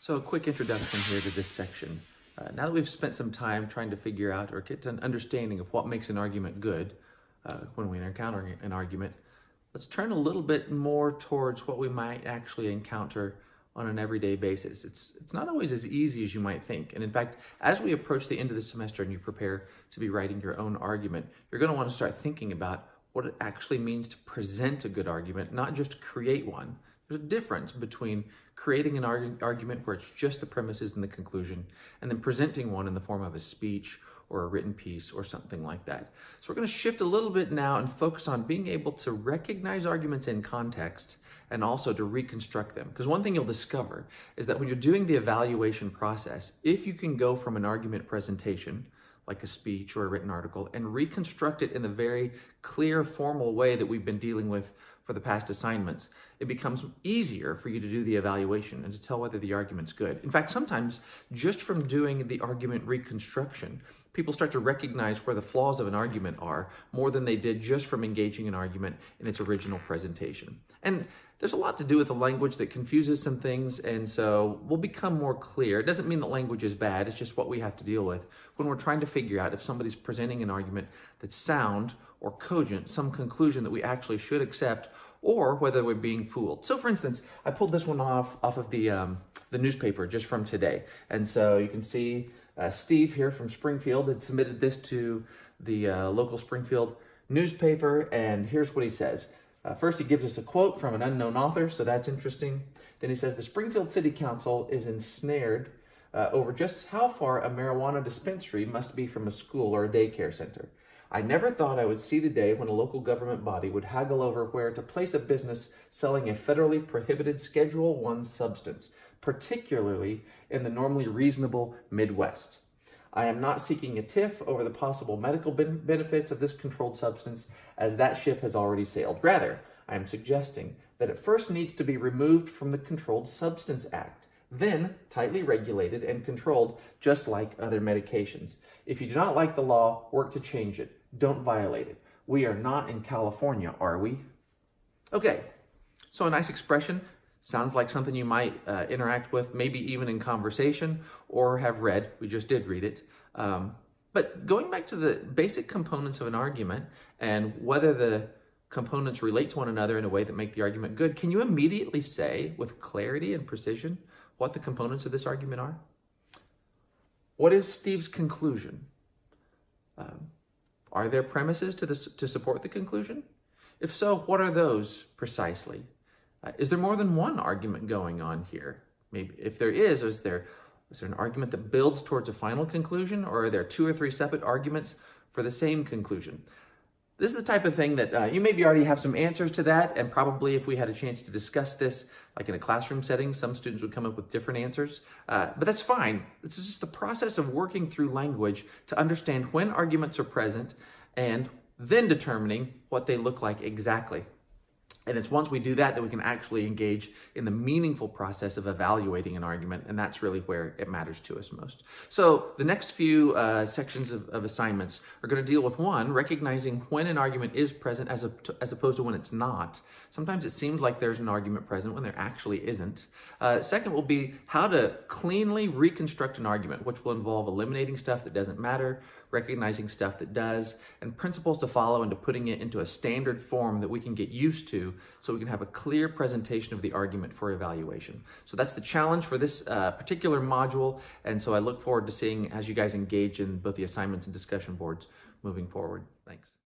So a quick introduction here to this section. Now that we've spent some time trying to figure out or get to an understanding of what makes an argument good when we encounter an argument, let's turn a little bit more towards what we might actually encounter on an everyday basis. It's not always as easy as you might think. And in fact, as we approach the end of the semester and you prepare to be writing your own argument, you're going to want to start thinking about what it actually means to present a good argument, not just create one. There's a difference between creating an argument where it's just the premises and the conclusion, and then presenting one in the form of a speech or a written piece or something like that. So we're going to shift a little bit now and focus on being able to recognize arguments in context and also to reconstruct them. Because one thing you'll discover is that when you're doing the evaluation process, if you can go from an argument presentation, like a speech or a written article, and reconstruct it in the very clear, formal way that we've been dealing with for the past assignments, it becomes easier for you to do the evaluation and to tell whether the argument's good. In fact, sometimes just from doing the argument reconstruction, people start to recognize where the flaws of an argument are more than they did just from engaging an argument in its original presentation. And there's a lot to do with the language that confuses some things, and so we'll become more clear. It doesn't mean that language is bad, it's just what we have to deal with when we're trying to figure out if somebody's presenting an argument that's sound or cogent, some conclusion that we actually should accept, or whether we're being fooled. So for instance, I pulled this one off of the newspaper just from today. And so you can see Steve here from Springfield had submitted this to the local Springfield newspaper, and here's what he says. First, he gives us a quote from an unknown author, so that's interesting. Then he says, the Springfield City Council is ensnared over just how far a marijuana dispensary must be from a school or a daycare center. I never thought I would see the day when a local government body would haggle over where to place a business selling a federally prohibited Schedule I substance, particularly in the normally reasonable Midwest. I am not seeking a tiff over the possible medical benefits of this controlled substance, as that ship has already sailed. Rather, I am suggesting that it first needs to be removed from the Controlled Substance Act, then tightly regulated and controlled just like other medications. If you do not like the law, work to change it. Don't violate it. We are not in California, are we? Okay, so a nice expression. Sounds like something you might interact with, maybe even in conversation, or have read. We just did read it. But going back to the basic components of an argument and whether the components relate to one another in a way that make the argument good, can you immediately say with clarity and precision what the components of this argument are? What is Steve's conclusion? Are there premises to support the conclusion? If so, what are those precisely? Is there more than one argument going on here? Maybe if there is there an argument that builds towards a final conclusion, or are there two or three separate arguments for the same conclusion? This is the type of thing that you maybe already have some answers to that, and probably if we had a chance to discuss this, like in a classroom setting, some students would come up with different answers, but that's fine. This is just the process of working through language to understand when arguments are present and then determining what they look like exactly. And it's once we do that that we can actually engage in the meaningful process of evaluating an argument, and that's really where it matters to us most. So the next few sections of assignments are going to deal with, one, recognizing when an argument is present as opposed to when it's not. Sometimes it seems like there's an argument present when there actually isn't. Second will be how to cleanly reconstruct an argument, which will involve eliminating stuff that doesn't matter, recognizing stuff that does, and principles to follow into putting it into a standard form that we can get used to so we can have a clear presentation of the argument for evaluation. So that's the challenge for this particular module, and so I look forward to seeing as you guys engage in both the assignments and discussion boards moving forward. Thanks.